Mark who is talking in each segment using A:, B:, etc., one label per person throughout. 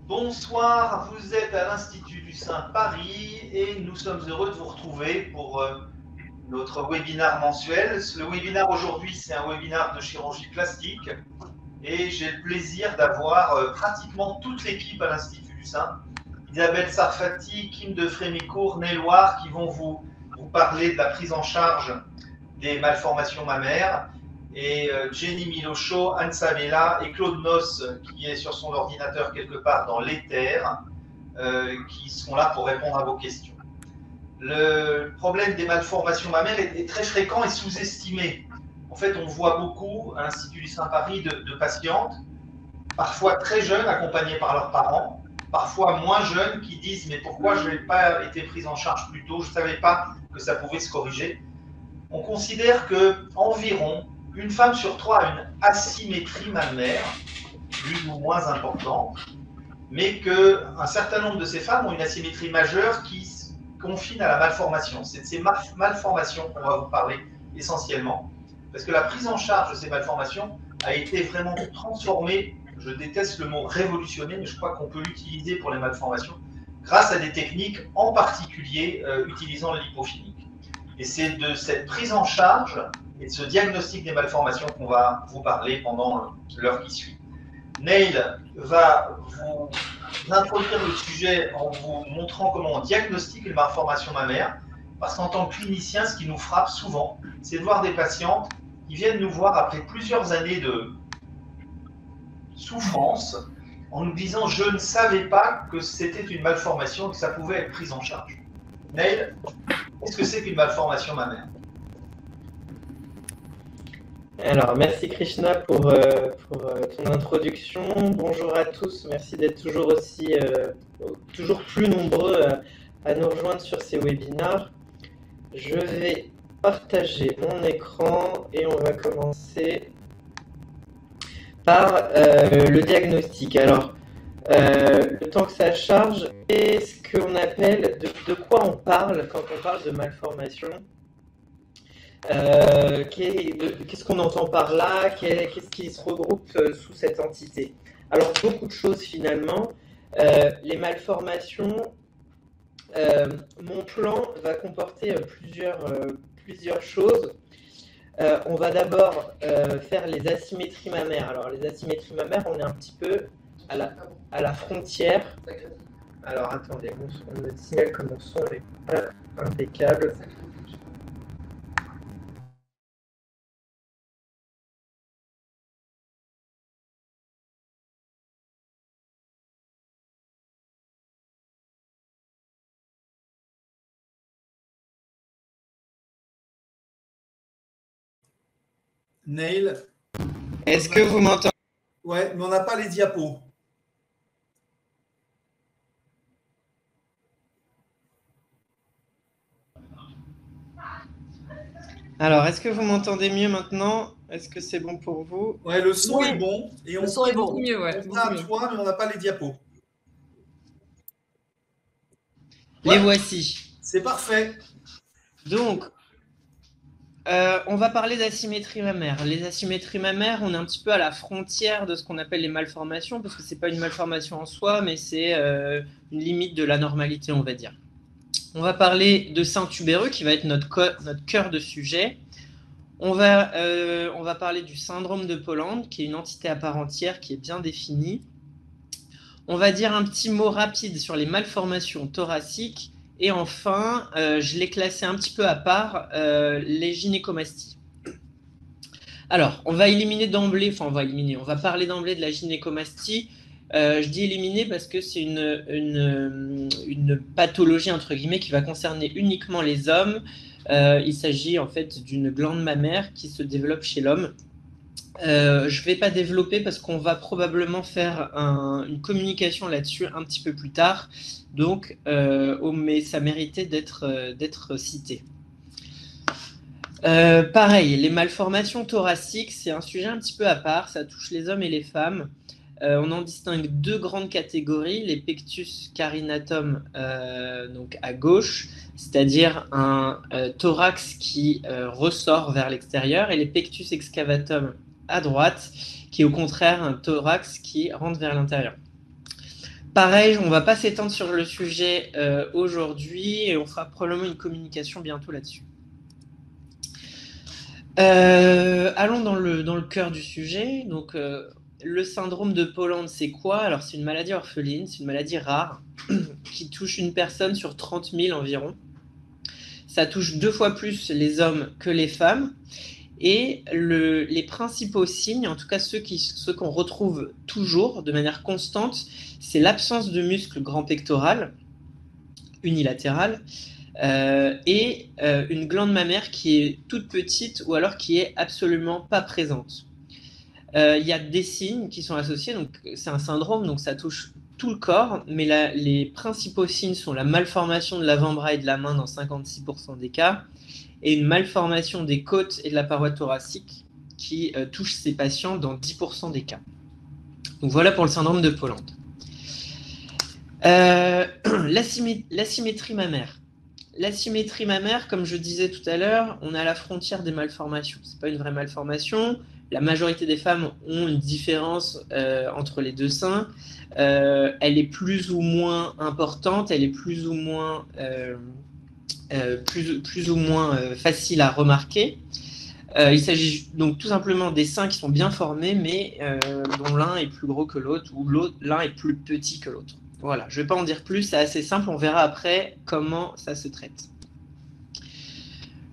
A: Bonsoir, vous êtes à l'Institut du Saint Paris et nous sommes heureux de vous retrouver pour notre webinaire mensuel. Le webinaire aujourd'hui, c'est un webinaire de chirurgie plastique et j'ai le plaisir d'avoir pratiquement toute l'équipe à l'Institut du Saint. Isabelle Sarfati, Kim de Frémicourt, Néloire qui vont vous parler de la prise en charge des malformations mammaires. Et Jenny Milocho, Anne Samela et Claude Noss, qui est sur son ordinateur quelque part dans l'éther, qui sont là pour répondre à vos questions. Le problème des malformations mammaires est très fréquent et sous-estimé. En fait, on voit beaucoup à l'Institut du Saint-Paris de patientes, parfois très jeunes, accompagnées par leurs parents, parfois moins jeunes, qui disent « mais pourquoi je n'ai pas été prise en charge plus tôt, je ne savais pas que ça pouvait se corriger ». On considère qu'environ une femme sur trois a une asymétrie mammaire, plus ou moins importante, mais qu'un certain nombre de ces femmes ont une asymétrie majeure qui confine à la malformation. C'est de ces malformations qu'on va vous parler essentiellement, parce que la prise en charge de ces malformations a été vraiment transformée, je déteste le mot révolutionner, mais je crois qu'on peut l'utiliser pour les malformations, grâce à des techniques, en particulier utilisant le lipophilique. Et c'est de cette prise en charge et de ce diagnostic des malformations qu'on va vous parler pendant l'heure qui suit. Neil va vous introduire le sujet en vous montrant comment on diagnostique une malformation mammaire, parce qu'en tant que clinicien, ce qui nous frappe souvent, c'est de voir des patientes qui viennent nous voir après plusieurs années de souffrance, en nous disant « je ne savais pas que c'était une malformation et que ça pouvait être pris en charge ». Neil, qu'est-ce que c'est qu'une malformation mammaire ?
B: Alors, merci Krishna pour ton introduction. Bonjour à tous, merci d'être toujours plus nombreux à nous rejoindre sur ces webinaires. Je vais partager mon écran et on va commencer par le diagnostic. Alors, le temps que ça charge, qu'est-ce qu'on appelle, de quoi on parle quand on parle de malformation ? Qu'est-ce qu'on entend par là? Qu'est-ce qui se regroupe sous cette entité? Alors, beaucoup de choses finalement. Les malformations, mon plan va comporter plusieurs choses. On va d'abord faire les asymétries mammaires. Alors, les asymétries mammaires, on est un petit peu à la frontière. Alors, attendez, on me signale que mon son n'est pas impeccable.
C: Neil.
B: Est-ce que vous m'entendez?
C: Ouais, mais on n'a pas les diapos.
B: Alors, est-ce que vous m'entendez mieux maintenant? Est-ce que c'est bon pour vous?
C: Ouais, le son est bon. Et
D: le son est beaucoup mieux, ouais.
C: On a toi, mais on n'a pas les diapos.
B: Les voici.
C: C'est parfait.
B: Donc, on va parler d'asymétrie mammaire. Les asymétries mammaires, on est un petit peu à la frontière de ce qu'on appelle les malformations, parce que ce n'est pas une malformation en soi, mais c'est une limite de la normalité, on va dire. On va parler de sein tubéreux, qui va être notre cœur de sujet. On va parler du syndrome de Poland, qui est une entité à part entière, qui est bien définie. On va dire un petit mot rapide sur les malformations thoraciques. Et enfin, je l'ai classé un petit peu à part, les gynécomasties. Alors, on va parler d'emblée de la gynécomastie. Je dis éliminer parce que c'est une pathologie, entre guillemets, qui va concerner uniquement les hommes. Il s'agit en fait d'une glande mammaire qui se développe chez l'homme. Je ne vais pas développer parce qu'on va probablement faire une communication là-dessus un petit peu plus tard. Donc, mais ça méritait d'être cité. Pareil, les malformations thoraciques, c'est un sujet un petit peu à part. Ça touche les hommes et les femmes. On en distingue deux grandes catégories. Les pectus carinatum, donc à gauche, c'est-à-dire un thorax qui ressort vers l'extérieur, et les pectus excavatum à droite, qui est au contraire un thorax qui rentre vers l'intérieur. pareil, on ne va pas s'étendre sur le sujet aujourd'hui et on fera probablement une communication bientôt là-dessus. Allons dans le cœur du sujet. Donc, le syndrome de Poland, c'est quoi? Alors, c'est une maladie orpheline, c'est une maladie rare qui touche une personne sur 30 000 environ. Ça touche 2 fois plus les hommes que les femmes. Et les principaux signes, en tout cas ceux qu'on retrouve toujours de manière constante, c'est l'absence de muscle grand pectoral unilatéral et une glande mammaire qui est toute petite ou alors qui est absolument pas présente. Il y a des signes qui sont associés, donc c'est un syndrome, donc ça touche tout le corps, mais les principaux signes sont la malformation de l'avant-bras et de la main dans 56% des cas, et une malformation des côtes et de la paroi thoracique qui touche ces patients dans 10% des cas. Donc voilà pour le syndrome de Poland. L'asymétrie mammaire. L'asymétrie mammaire, comme je disais tout à l'heure, on est à la frontière des malformations. Ce n'est pas une vraie malformation. La majorité des femmes ont une différence entre les deux seins. Elle est plus ou moins importante, elle est plus ou moins facile à remarquer. Il s'agit donc tout simplement des seins qui sont bien formés, mais dont l'un est plus gros que l'autre, ou l'un est plus petit que l'autre. Voilà, je ne vais pas en dire plus, c'est assez simple, on verra après comment ça se traite.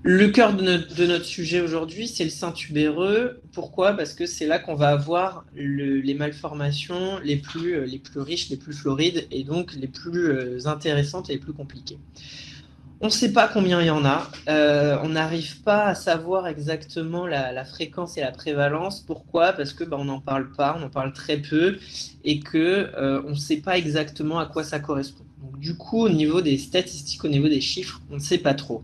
B: Le cœur de notre sujet aujourd'hui, c'est le sein tubéreux. Pourquoi? Parce que c'est là qu'on va avoir les malformations les plus riches, les plus florides, et donc les plus intéressantes et les plus compliquées. On ne sait pas combien il y en a, on n'arrive pas à savoir exactement la fréquence et la prévalence. Pourquoi? Parce que on n'en parle pas, on en parle très peu et qu'on ne sait pas exactement à quoi ça correspond. Donc, du coup, au niveau des statistiques, au niveau des chiffres, on ne sait pas trop.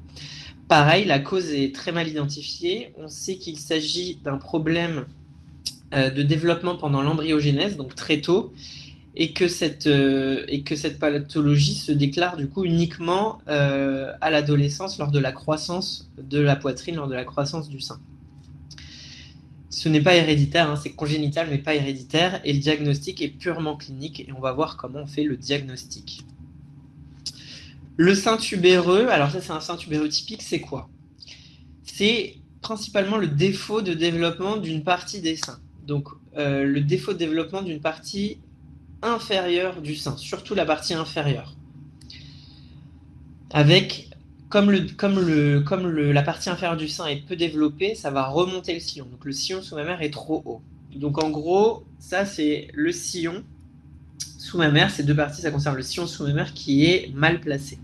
B: Pareil, la cause est très mal identifiée. On sait qu'il s'agit d'un problème de développement pendant l'embryogénèse, donc très tôt, et que cette pathologie se déclare du coup uniquement à l'adolescence lors de la croissance de la poitrine, lors de la croissance du sein. Ce n'est pas héréditaire, c'est congénital mais pas héréditaire, et le diagnostic est purement clinique et on va voir comment on fait le diagnostic. Le sein tubéreux, alors ça c'est un sein tubéreux typique, c'est quoi? C'est principalement le défaut de développement d'une partie des seins. Donc le défaut de développement d'une partie inférieure du sein, surtout la partie inférieure. Avec, comme la partie inférieure du sein est peu développée, ça va remonter le sillon. Donc le sillon sous-mammaire est trop haut. Donc en gros, ça c'est le sillon sous-mammaire, ces deux parties, ça concerne le sillon sous-mammaire qui est mal placé.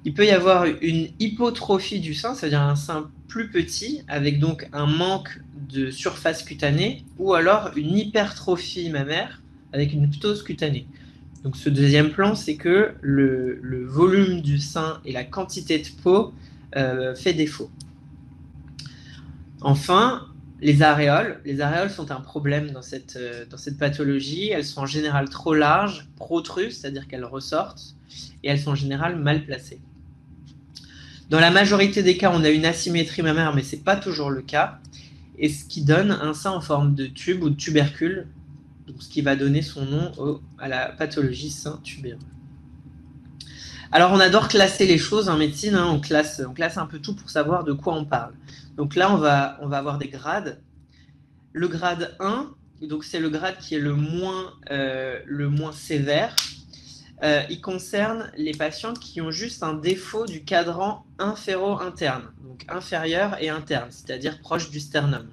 B: Il peut y avoir une hypotrophie du sein, c'est-à-dire un sein plus petit, avec donc un manque de surface cutanée, ou alors une hypertrophie mammaire, avec une ptose cutanée. Donc ce deuxième plan, c'est que le volume du sein et la quantité de peau fait défaut. Enfin, les aréoles. Les aréoles sont un problème dans cette pathologie. Elles sont en général trop larges, protrusses, c'est-à-dire qu'elles ressortent, et elles sont en général mal placées. Dans la majorité des cas, on a une asymétrie mammaire, mais ce n'est pas toujours le cas, et ce qui donne un sein en forme de tube ou de tubercule, donc ce qui va donner son nom à la pathologie sein tubéreux. Alors on adore classer les choses en médecine, on classe un peu tout pour savoir de quoi on parle. Donc là on va avoir des grades. Le grade 1, donc c'est le grade qui est le moins sévère. Il concerne les patientes qui ont juste un défaut du cadran inféro-interne, donc inférieur et interne, c'est-à-dire proche du sternum.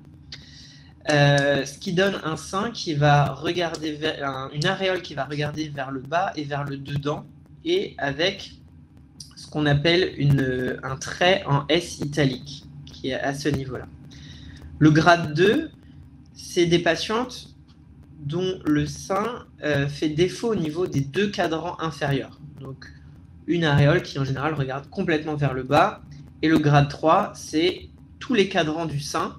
B: Ce qui donne un sein qui va regarder une aréole qui va regarder vers le bas et vers le dedans, et avec ce qu'on appelle un trait en S italique, qui est à ce niveau-là. Le grade 2, c'est des patientes dont le sein fait défaut au niveau des deux cadrans inférieurs. Donc une aréole qui en général regarde complètement vers le bas, et le grade 3, c'est tous les cadrans du sein,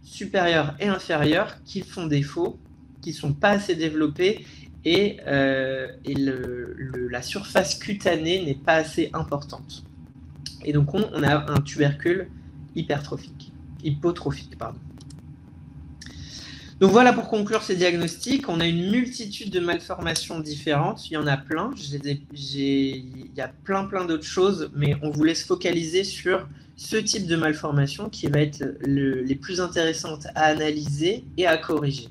B: supérieurs et inférieurs, qui font défaut, qui ne sont pas assez développés, et la surface cutanée n'est pas assez importante. Et donc on a un tubercule hypotrophique. Donc voilà pour conclure ces diagnostics. On a une multitude de malformations différentes. Il y en a plein. Il y a plein d'autres choses, mais on vous laisse focaliser sur ce type de malformation qui va être les plus intéressantes à analyser et à corriger.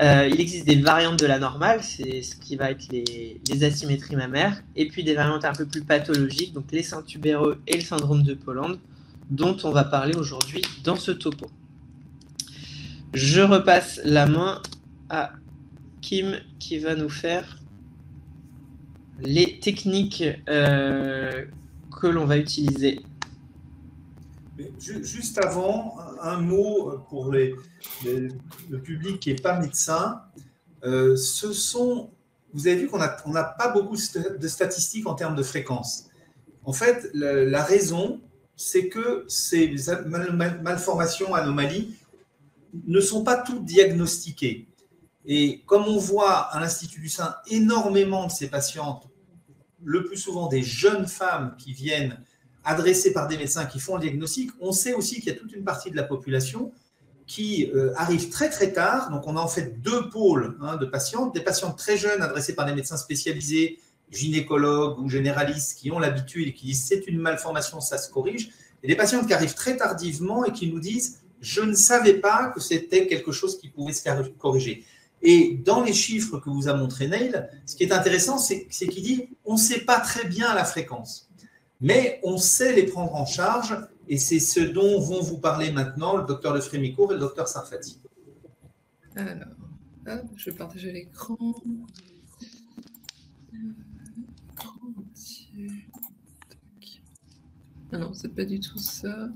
B: Il existe des variantes de la normale, c'est ce qui va être les asymétries mammaires, et puis des variantes un peu plus pathologiques, donc les seins tubéreux et le syndrome de Poland, dont on va parler aujourd'hui dans ce topo. Je repasse la main à Kim qui va nous faire les techniques que l'on va utiliser.
C: Juste avant, un mot pour le public qui n'est pas médecin. Vous avez vu qu'on n'a pas beaucoup de statistiques en termes de fréquence. En fait, la raison, c'est que ces malformations, anomalies, ne sont pas toutes diagnostiquées. Et comme on voit à l'Institut du sein énormément de ces patientes, le plus souvent des jeunes femmes qui viennent adressées par des médecins qui font le diagnostic, on sait aussi qu'il y a toute une partie de la population qui arrive très très tard. Donc on a en fait deux pôles de patientes, des patientes très jeunes adressées par des médecins spécialisés, gynécologues ou généralistes qui ont l'habitude et qui disent c'est une malformation, ça se corrige, et des patientes qui arrivent très tardivement et qui nous disent je ne savais pas que c'était quelque chose qui pouvait se corriger. Et dans les chiffres que vous a montré Neil, ce qui est intéressant, c'est qu'il dit on ne sait pas très bien la fréquence, mais on sait les prendre en charge, et c'est ce dont vont vous parler maintenant le docteur de Frémicourt et le docteur Sarfati.
D: Alors, hop, je vais partager l'écran. Ah non, c'est pas du tout ça.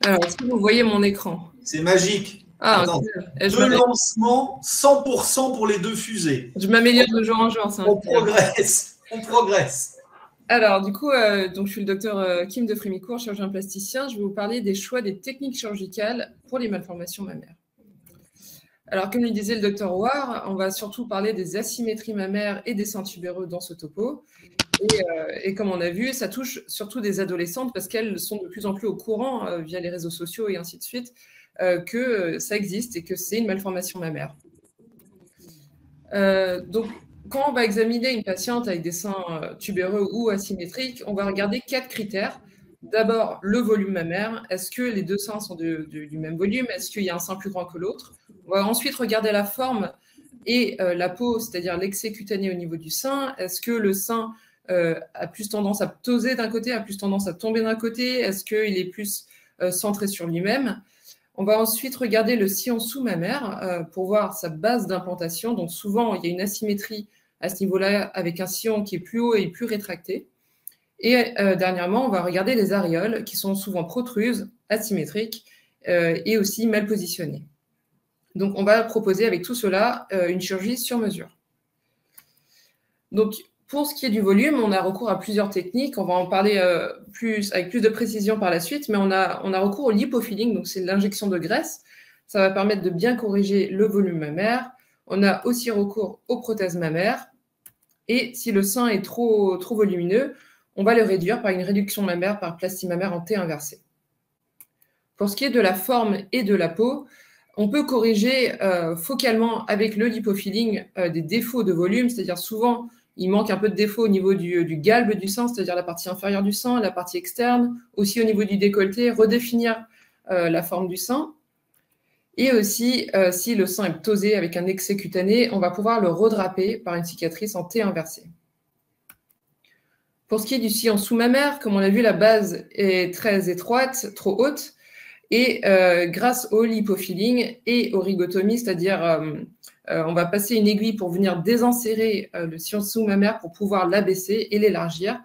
D: Alors, est-ce que vous voyez mon écran?
C: C'est magique.
D: Ah,
C: deux lancements, 100% pour les deux fusées.
D: Je m'améliore de jour en jour.
C: On progresse, on progresse.
D: Alors, du coup, donc, je suis le docteur Kim de Frémicourt, chirurgien plasticien. Je vais vous parler des choix des techniques chirurgicales pour les malformations mammaires. Alors, comme le disait le docteur War, on va surtout parler des asymétries mammaires et des seins tubéreux dans ce topo. Et comme on a vu, ça touche surtout des adolescentes parce qu'elles sont de plus en plus au courant, via les réseaux sociaux et ainsi de suite, que ça existe et que c'est une malformation mammaire. Donc, quand on va examiner une patiente avec des seins tubéreux ou asymétriques, on va regarder 4 critères. D'abord, le volume mammaire. Est-ce que les deux seins sont du même volume? Est-ce qu'il y a un sein plus grand que l'autre? On va ensuite regarder la forme et la peau, c'est-à-dire l'excès cutané au niveau du sein. Est-ce que le sein a plus tendance à ptoser d'un côté, a plus tendance à tomber d'un côté? Est-ce qu'il est plus centré sur lui-même? On va ensuite regarder le sillon sous-mammaire pour voir sa base d'implantation. Donc souvent, il y a une asymétrie à ce niveau-là avec un sillon qui est plus haut et plus rétracté. Et dernièrement, on va regarder les aréoles qui sont souvent protruses, asymétriques et aussi mal positionnées. Donc on va proposer avec tout cela une chirurgie sur mesure. Donc pour ce qui est du volume, on a recours à plusieurs techniques. On va en parler avec plus de précision par la suite, mais on a recours au lipofilling, donc c'est l'injection de graisse. Ça va permettre de bien corriger le volume mammaire. On a aussi recours aux prothèses mammaires. Et si le sein est trop volumineux, on va le réduire par une réduction mammaire par plastie mammaire en T inversé. Pour ce qui est de la forme et de la peau, on peut corriger focalement avec le lipofilling des défauts de volume, c'est-à-dire souvent, il manque un peu de défaut au niveau du galbe du sein, c'est-à-dire la partie inférieure du sein, la partie externe, aussi au niveau du décolleté, redéfinir la forme du sein. Et aussi, si le sein est ptosé avec un excès cutané, on va pouvoir le redraper par une cicatrice en T inversé. Pour ce qui est du sillon sous-mammaire, comme on l'a vu, la base est très étroite, trop haute. Et grâce au lipofilling et aux rigotomies, c'est-à-dire on va passer une aiguille pour venir désenserrer le sillon sous-mammaire pour pouvoir l'abaisser et l'élargir.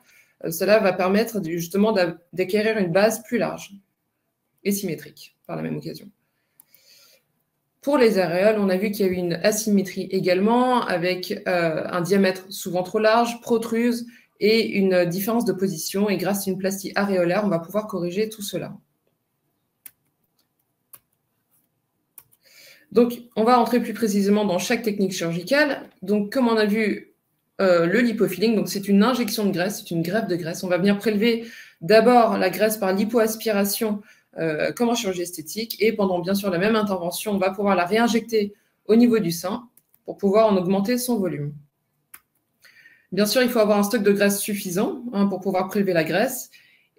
D: Cela va permettre justement d'acquérir une base plus large et symétrique par la même occasion. Pour les aréoles, on a vu qu'il y a eu une asymétrie également avec un diamètre souvent trop large, protruse et une différence de position. Et grâce à une plastie aréolaire, on va pouvoir corriger tout cela. Donc, on va rentrer plus précisément dans chaque technique chirurgicale. Donc, comme on a vu, le lipofilling, donc c'est une injection de graisse, c'est une greffe de graisse. On va venir prélever d'abord la graisse par lipoaspiration comme en chirurgie esthétique. Et pendant, bien sûr, la même intervention, on va pouvoir la réinjecter au niveau du sein pour pouvoir en augmenter son volume. Bien sûr, il faut avoir un stock de graisse suffisant pour pouvoir prélever la graisse.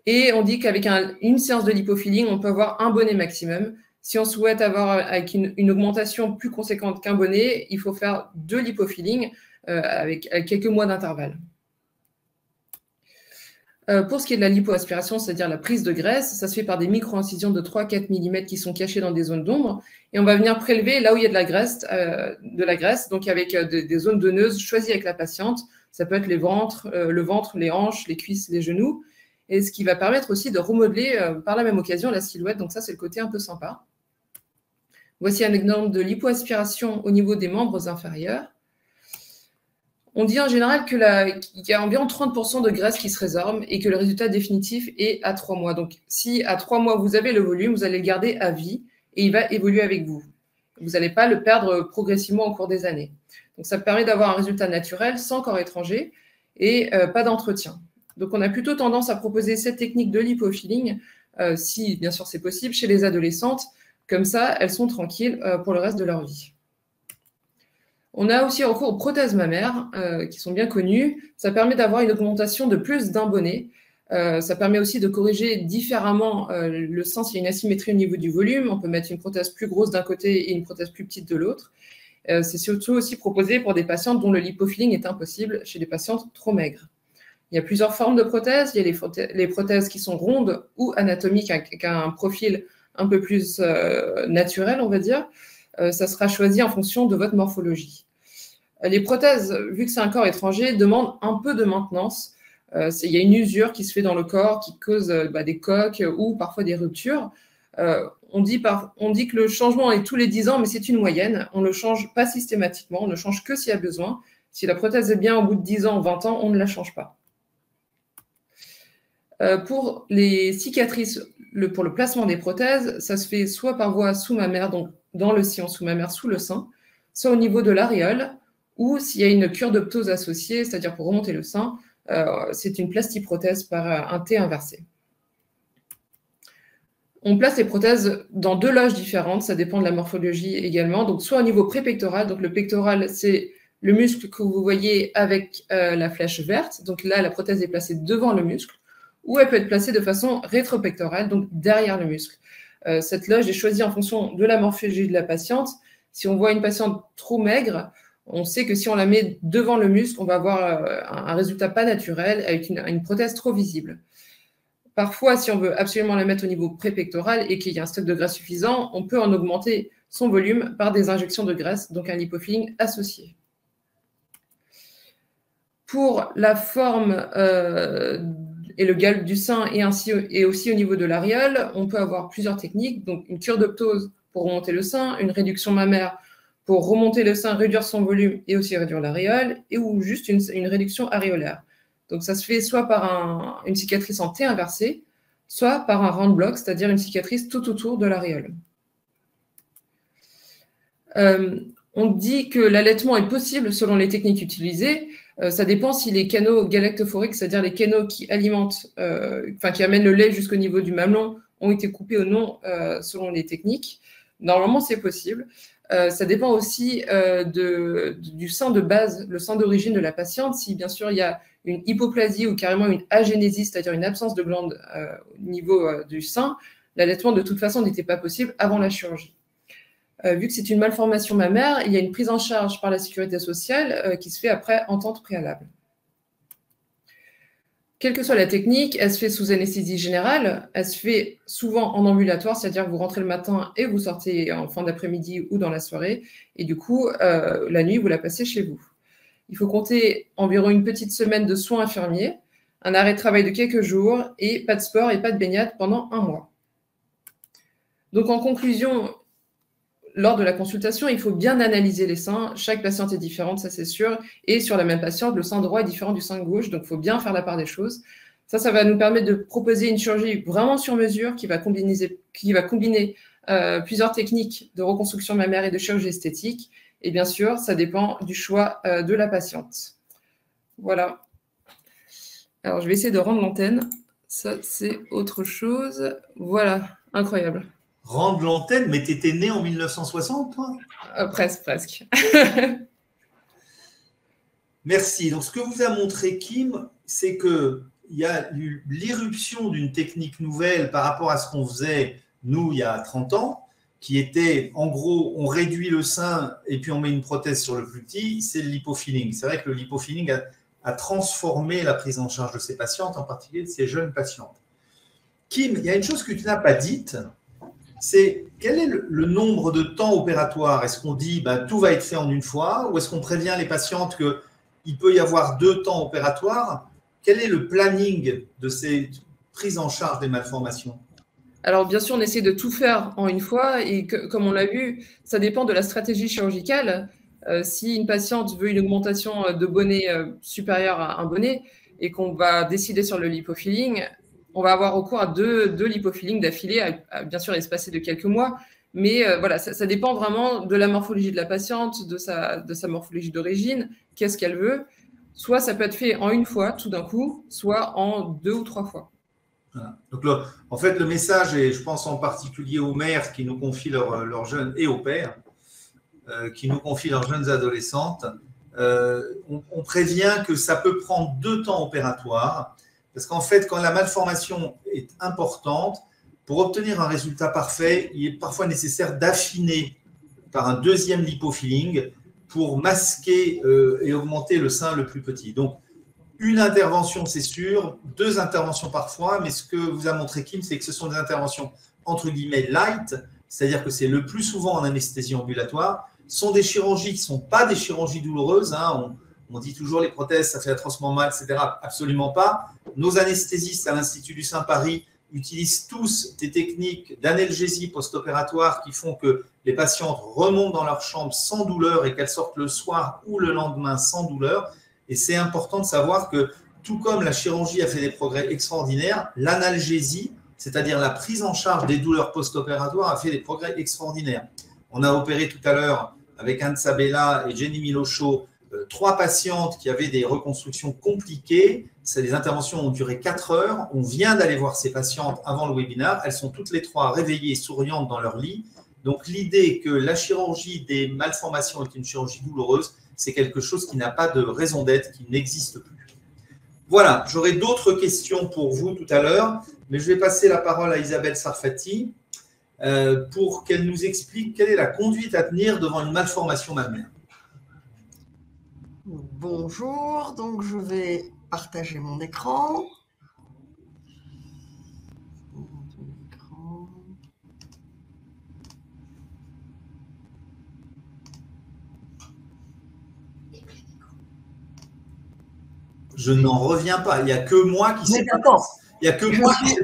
D: Et on dit qu'avec une séance de lipofilling, on peut avoir un bonnet maximum. Si on souhaite avoir avec une augmentation plus conséquente qu'un bonnet, il faut faire 2 lipofilling avec quelques mois d'intervalle. Pour ce qui est de la lipoaspiration, c'est-à-dire la prise de graisse, ça se fait par des micro-incisions de 3-4 mm qui sont cachées dans des zones d'ombre. Et on va venir prélever là où il y a de la graisse, donc avec des zones donneuses choisies avec la patiente. Ça peut être le ventre, les hanches, les cuisses, les genoux. Et ce qui va permettre aussi de remodeler par la même occasion la silhouette. Donc ça, c'est le côté un peu sympa. Voici un exemple de lipoaspiration au niveau des membres inférieurs. On dit en général qu'il y a environ 30% de graisse qui se résorbe et que le résultat définitif est à 3 mois. Donc si à 3 mois, vous avez le volume, vous allez le garder à vie et il va évoluer avec vous. Vous n'allez pas le perdre progressivement au cours des années. Donc ça permet d'avoir un résultat naturel sans corps étranger et pas d'entretien. Donc on a plutôt tendance à proposer cette technique de lipofilling, si bien sûr c'est possible, chez les adolescentes. Comme ça, elles sont tranquilles pour le reste de leur vie. On a aussi recours aux prothèses mammaires qui sont bien connues. Ça permet d'avoir une augmentation de plus d'un bonnet. Ça permet aussi de corriger différemment le sein s'il y a une asymétrie au niveau du volume. On peut mettre une prothèse plus grosse d'un côté et une prothèse plus petite de l'autre. C'est surtout aussi proposé pour des patientes dont le lipofilling est impossible, chez des patientes trop maigres. Il y a plusieurs formes de prothèses. Il y a les prothèses qui sont rondes ou anatomiques avec un profil un peu plus naturel, on va dire. Ça sera choisi en fonction de votre morphologie. Les prothèses, vu que c'est un corps étranger, demandent un peu de maintenance. Il y a une usure qui se fait dans le corps qui cause des coques ou parfois des ruptures. On dit que le changement est tous les 10 ans, mais c'est une moyenne. On ne le change pas systématiquement, on ne change que s'il y a besoin. Si la prothèse est bien au bout de 10 ans ou 20 ans, on ne la change pas. Pour les cicatrices, pour le placement des prothèses, ça se fait soit par voie sous-mammaire, donc dans le sillon sous-mammaire, sous le sein, soit au niveau de l'aréole, ou s'il y a une cure de ptose associée, c'est-à-dire pour remonter le sein, c'est une plastiprothèse par un T inversé. On place les prothèses dans 2 loges différentes, ça dépend de la morphologie également, donc soit au niveau prépectoral, donc le pectoral, c'est le muscle que vous voyez avec la flèche verte, donc là, la prothèse est placée devant le muscle, ou elle peut être placée de façon rétropectorale, donc derrière le muscle. Cette loge est choisie en fonction de la morphologie de la patiente. Si on voit une patiente trop maigre, on sait que si on la met devant le muscle, on va avoir un résultat pas naturel avec une prothèse trop visible. Parfois, si on veut absolument la mettre au niveau prépectoral et qu'il y a un stock de graisse suffisant, on peut en augmenter son volume par des injections de graisse, donc un lipofilling associé. Pour la forme et le galbe du sein et aussi au niveau de l'aréole, on peut avoir plusieurs techniques. Donc, une cure de ptose pour remonter le sein, une réduction mammaire pour remonter le sein, réduire son volume et aussi réduire l'aréole, ou juste une réduction aréolaire. Donc, ça se fait soit par une cicatrice en T inversée, soit par un round block, c'est-à-dire une cicatrice tout autour de l'aréole. On dit que l'allaitement est possible selon les techniques utilisées. Ça dépend si les canaux galactophoriques, c'est-à-dire les canaux qui alimentent, qui amènent le lait jusqu'au niveau du mamelon, ont été coupés ou non selon les techniques. Normalement, c'est possible. Ça dépend aussi du sein de base, le sein d'origine de la patiente. Si bien sûr il y a une hypoplasie ou carrément une agénésie, c'est-à-dire une absence de glande au niveau du sein, l'allaitement de toute façon n'était pas possible avant la chirurgie. Vu que c'est une malformation mammaire, il y a une prise en charge par la sécurité sociale qui se fait après entente préalable. Quelle que soit la technique, elle se fait sous anesthésie générale, elle se fait souvent en ambulatoire, c'est-à-dire que vous rentrez le matin et vous sortez en fin d'après-midi ou dans la soirée, et du coup, la nuit, vous la passez chez vous. Il faut compter environ une petite semaine de soins infirmiers, un arrêt de travail de quelques jours, et pas de sport et pas de baignade pendant 1 mois. Donc en conclusion, lors de la consultation, il faut bien analyser les seins. Chaque patiente est différente, ça c'est sûr. Et sur la même patiente, le sein droit est différent du sein gauche. Donc, il faut bien faire la part des choses. Ça va nous permettre de proposer une chirurgie vraiment sur mesure qui va combiner plusieurs techniques de reconstruction mammaire et de chirurgie esthétique. Et bien sûr, ça dépend du choix de la patiente. Voilà. Alors, je vais essayer de rendre l'antenne. Ça, c'est autre chose. Voilà. Incroyable.
C: Rendre l'antenne, mais tu étais né en 1960, toi?
D: Presque.
C: Merci. Donc, ce que vous a montré Kim, c'est qu'il y a eu l'irruption d'une technique nouvelle par rapport à ce qu'on faisait, nous, il y a 30 ans, qui était, en gros, on réduit le sein et puis on met une prothèse sur le plus petit, c'est le lipofilling. C'est vrai que le lipofilling a transformé la prise en charge de ces patientes, en particulier de ces jeunes patientes. Kim, il y a une chose que tu n'as pas dite, c'est quel est le nombre de temps opératoire? Est-ce qu'on dit tout va être fait en une fois ou est-ce qu'on prévient les patientes qu'il peut y avoir 2 temps opératoires? Quel est le planning de ces prises en charge des malformations?
D: Alors, bien sûr, on essaie de tout faire en une fois et comme on l'a vu, ça dépend de la stratégie chirurgicale. Si une patiente veut une augmentation de bonnet supérieure à un bonnet et qu'on va décider sur le lipofilling, on va avoir recours à deux lipofillings d'affilée, bien sûr espacés de quelques mois. Mais voilà, ça dépend vraiment de la morphologie de la patiente, de sa morphologie d'origine, qu'est-ce qu'elle veut. Soit ça peut être fait en une fois, tout d'un coup, soit en 2 ou 3 fois.
C: Voilà. Donc, en fait, le message, et je pense en particulier aux mères qui nous confient leurs jeunes, et aux pères qui nous confient leurs jeunes adolescentes, on prévient que ça peut prendre 2 temps opératoires, parce qu'en fait, quand la malformation est importante, pour obtenir un résultat parfait, il est parfois nécessaire d'affiner par un 2e lipofilling pour masquer et augmenter le sein le plus petit. Donc, une intervention, c'est sûr, 2 interventions parfois, mais ce que vous a montré Kim, c'est que ce sont des interventions entre guillemets light, c'est-à-dire que c'est le plus souvent en anesthésie ambulatoire, sont des chirurgies qui ne sont pas des chirurgies douloureuses. Hein. On dit toujours les prothèses, ça fait atrocement mal, etc. Absolument pas. Nos anesthésistes à l'Institut du Saint-Paris utilisent tous des techniques d'analgésie post-opératoire qui font que les patientes remontent dans leur chambre sans douleur et qu'elles sortent le soir ou le lendemain sans douleur. Et c'est important de savoir que, tout comme la chirurgie a fait des progrès extraordinaires, l'analgésie, c'est-à-dire la prise en charge des douleurs post-opératoires, a fait des progrès extraordinaires. On a opéré tout à l'heure avec Anne Sabella et Jenny Milocho 3 patientes qui avaient des reconstructions compliquées. Les interventions ont duré 4 heures. On vient d'aller voir ces patientes avant le webinaire. Elles sont toutes les 3 réveillées et souriantes dans leur lit. Donc, l'idée que la chirurgie des malformations est une chirurgie douloureuse, c'est quelque chose qui n'a pas de raison d'être, qui n'existe plus. Voilà, j'aurai d'autres questions pour vous tout à l'heure, mais je vais passer la parole à Isabelle Sarfati pour qu'elle nous explique quelle est la conduite à tenir devant une malformation mammaire.
E: Bonjour, donc je vais partager mon écran.
C: Je n'en reviens pas. Il n'y a que moi qui sais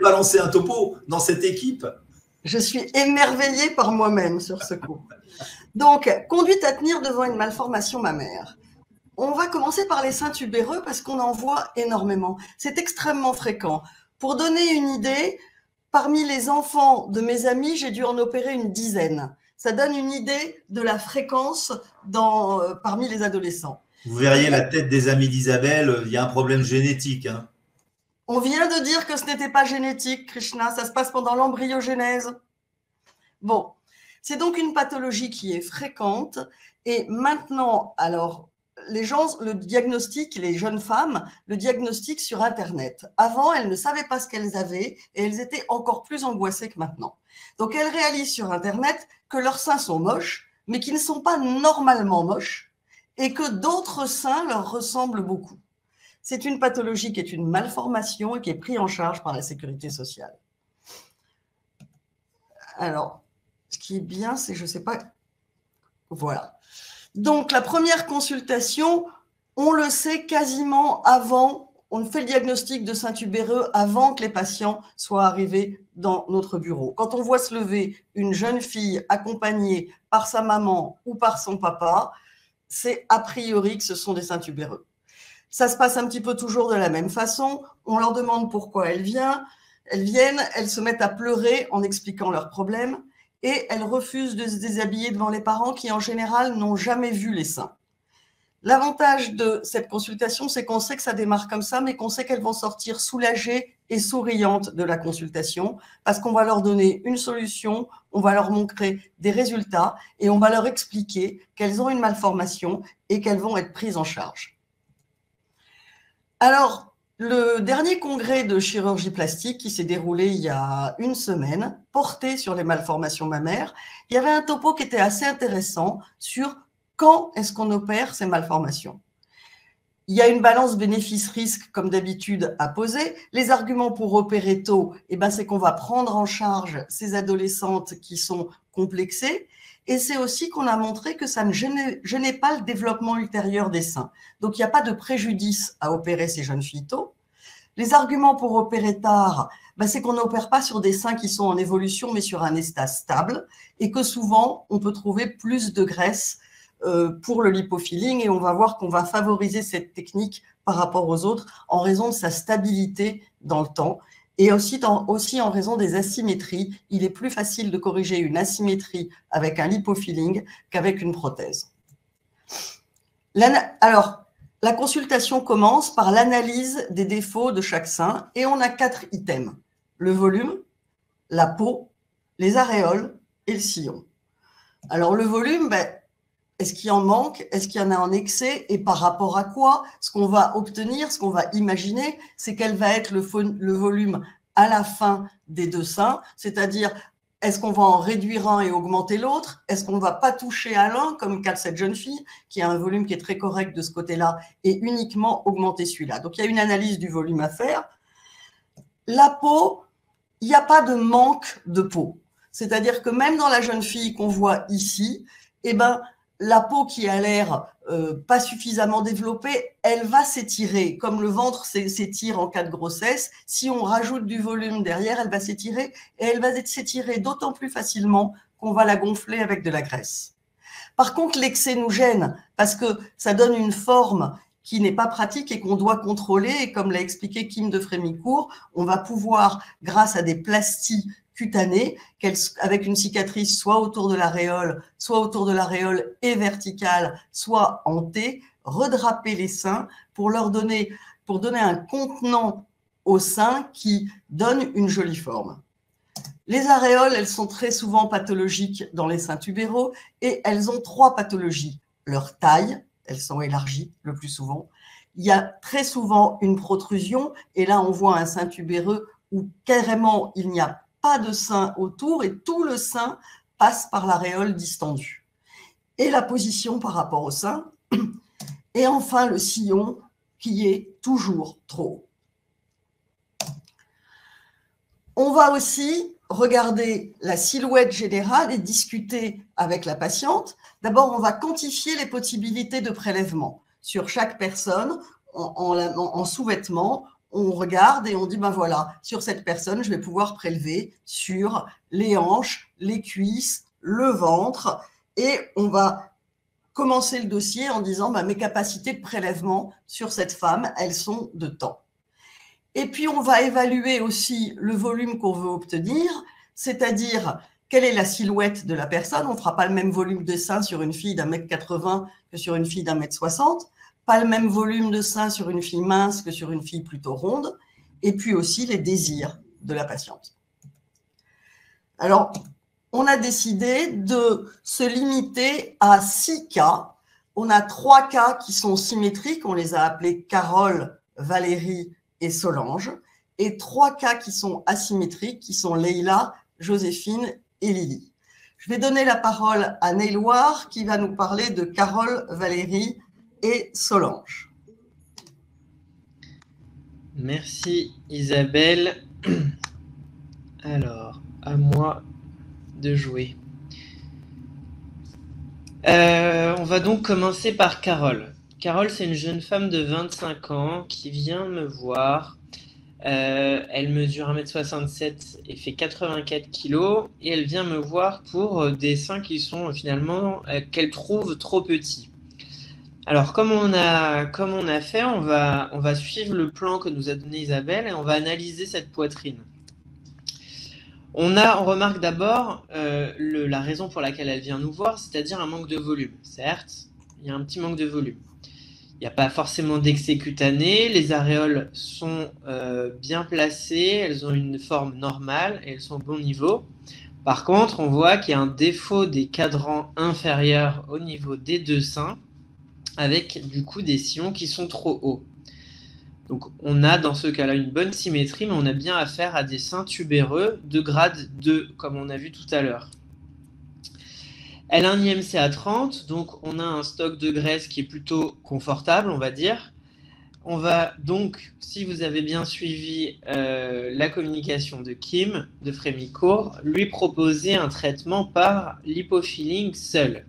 C: balancer un topo dans cette équipe.
E: Je suis émerveillée par moi-même sur ce coup. Donc, conduite à tenir devant une malformation mammaire. On va commencer par les seins tubéreux parce qu'on en voit énormément. C'est extrêmement fréquent. Pour donner une idée, parmi les enfants de mes amis, j'ai dû en opérer une dizaine. Ça donne une idée de la fréquence parmi les adolescents.
C: Vous verriez la tête des amis d'Isabelle, il y a un problème génétique. Hein.
E: On vient de dire que ce n'était pas génétique, Krishna, ça se passe pendant l'embryogénèse. Bon, c'est donc une pathologie qui est fréquente. Et maintenant, alors, les gens le diagnostiquent, les jeunes femmes, le diagnostiquent sur Internet. Avant, elles ne savaient pas ce qu'elles avaient et elles étaient encore plus angoissées que maintenant. Donc, elles réalisent sur Internet que leurs seins sont moches, mais qu'ils ne sont pas normalement moches, et que d'autres seins leur ressemblent beaucoup. C'est une pathologie qui est une malformation et qui est prise en charge par la sécurité sociale. Alors, ce qui est bien, c'est, je ne sais pas, voilà. Donc, la première consultation, on le sait quasiment avant, on fait le diagnostic de sein tubéreux avant que les patients soient arrivés dans notre bureau. Quand on voit se lever une jeune fille accompagnée par sa maman ou par son papa, c'est a priori que ce sont des seins tubéreux. Ça se passe un petit peu toujours de la même façon. On leur demande pourquoi elles viennent, elles se mettent à pleurer en expliquant leurs problèmes et elles refusent de se déshabiller devant les parents qui, en général, n'ont jamais vu les seins. L'avantage de cette consultation, c'est qu'on sait que ça démarre comme ça, mais qu'on sait qu'elles vont sortir soulagées et souriante de la consultation parce qu'on va leur donner une solution, on va leur montrer des résultats et on va leur expliquer qu'elles ont une malformation et qu'elles vont être prises en charge. Alors, le dernier congrès de chirurgie plastique qui s'est déroulé il y a une semaine, porté sur les malformations mammaires, il y avait un topo qui était assez intéressant sur quand est-ce qu'on opère ces malformations. Il y a une balance bénéfice-risque, comme d'habitude, à poser. Les arguments pour opérer tôt, c'est qu'on va prendre en charge ces adolescentes qui sont complexées. Et c'est aussi qu'on a montré que ça ne gênait pas le développement ultérieur des seins. Donc, il n'y a pas de préjudice à opérer ces jeunes filles tôt. Les arguments pour opérer tard, c'est qu'on n'opère pas sur des seins qui sont en évolution, mais sur un état stable. Et que souvent, on peut trouver plus de graisse pour le lipofilling et on va voir qu'on va favoriser cette technique par rapport aux autres en raison de sa stabilité dans le temps et aussi en raison des asymétries. Il est plus facile de corriger une asymétrie avec un lipofilling qu'avec une prothèse. Alors, la consultation commence par l'analyse des défauts de chaque sein et on a 4 items. Le volume, la peau, les aréoles et le sillon. Alors, le volume, est-ce qu'il en manque? Est-ce qu'il y en a en excès? Et par rapport à quoi? Ce qu'on va obtenir, ce qu'on va imaginer, c'est quel va être le volume à la fin des 2 seins, c'est-à-dire est-ce qu'on va en réduire un et augmenter l'autre? Est-ce qu'on ne va pas toucher à l'un, comme le cas de cette jeune fille, qui a un volume qui est très correct de ce côté-là, et uniquement augmenter celui-là? Donc, il y a une analyse du volume à faire. La peau, il n'y a pas de manque de peau. C'est-à-dire que même dans la jeune fille qu'on voit ici, la peau qui a l'air pas suffisamment développée, elle va s'étirer. Comme le ventre s'étire en cas de grossesse, si on rajoute du volume derrière, elle va s'étirer et elle va s'étirer d'autant plus facilement qu'on va la gonfler avec de la graisse. Par contre, l'excès nous gêne parce que ça donne une forme qui n'est pas pratique et qu'on doit contrôler. Et comme l'a expliqué Kim de Frémicourt, on va pouvoir, grâce à des plasties cutanée, avec une cicatrice soit autour de l'aréole et verticale, soit en T, redraper les seins pour donner un contenant au sein qui donne une jolie forme. Les aréoles, elles sont très souvent pathologiques dans les seins tubéraux et elles ont 3 pathologies. Leur taille, elles sont élargies le plus souvent. Il y a très souvent une protrusion et là on voit un sein tubéreux où carrément il n'y a pas de sein autour et tout le sein passe par l'aréole distendue. Et la position par rapport au sein. Et enfin, le sillon qui est toujours trop haut. On va aussi regarder la silhouette générale et discuter avec la patiente. D'abord, on va quantifier les possibilités de prélèvement sur chaque personne en sous-vêtements. On regarde et on dit, voilà, sur cette personne, je vais pouvoir prélever sur les hanches, les cuisses, le ventre. Et on va commencer le dossier en disant, mes capacités de prélèvement sur cette femme, elles sont de temps. Et puis, on va évaluer aussi le volume qu'on veut obtenir, c'est-à-dire quelle est la silhouette de la personne. On ne fera pas le même volume de sein sur une fille d'1,80 m que sur une fille d'1,60 m. Pas le même volume de sein sur une fille mince que sur une fille plutôt ronde, et puis aussi les désirs de la patiente. Alors, on a décidé de se limiter à 6 cas. On a 3 cas qui sont symétriques, on les a appelés Carole, Valérie et Solange, et 3 cas qui sont asymétriques, qui sont Leïla, Joséphine et Lily. Je vais donner la parole à Néloire qui va nous parler de Carole, Valérie et Solange.
B: Merci Isabelle. Alors, à moi de jouer. On va donc commencer par Carole. Carole, c'est une jeune femme de 25 ans qui vient me voir. Elle mesure 1,67 m et fait 84 kg. Et elle vient me voir pour des seins qui sont finalement qu'elle trouve trop petits. Alors, comme on a fait, on va suivre le plan que nous a donné Isabelle et on va analyser cette poitrine. On remarque d'abord la raison pour laquelle elle vient nous voir, c'est-à-dire un manque de volume. Certes, il y a un petit manque de volume. Il n'y a pas forcément d'excès cutané. Les aréoles sont bien placées. Elles ont une forme normale et elles sont au bon niveau. Par contre, on voit qu'il y a un défaut des cadrans inférieurs au niveau des deux seins, avec du coup des sillons qui sont trop hauts. Donc on a dans ce cas-là une bonne symétrie, mais on a bien affaire à des seins tubéreux de grade 2, comme on a vu tout à l'heure. Elle a un IMC à 30, donc on a un stock de graisse qui est plutôt confortable, on va dire. On va donc, si vous avez bien suivi la communication de Kim, de Frémicourt, lui proposer un traitement par lipofilling seul.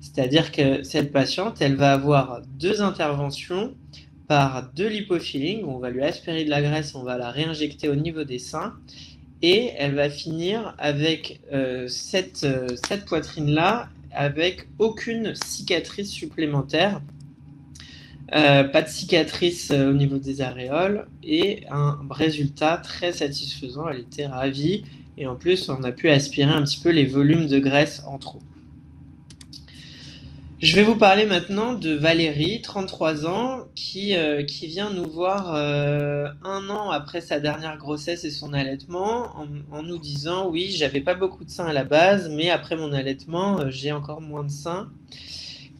B: C'est-à-dire que cette patiente, elle va avoir 2 interventions par 2 lipofilling. On va lui aspirer de la graisse, on va la réinjecter au niveau des seins. Et elle va finir avec cette poitrine-là avec aucune cicatrice supplémentaire. Pas de cicatrice au niveau des aréoles et un résultat très satisfaisant. Elle était ravie et en plus on a pu aspirer un petit peu les volumes de graisse en trop. Je vais vous parler maintenant de Valérie, 33 ans, qui vient nous voir 1 an après sa dernière grossesse et son allaitement en nous disant « Oui, j'avais pas beaucoup de seins à la base, mais après mon allaitement, j'ai encore moins de seins. »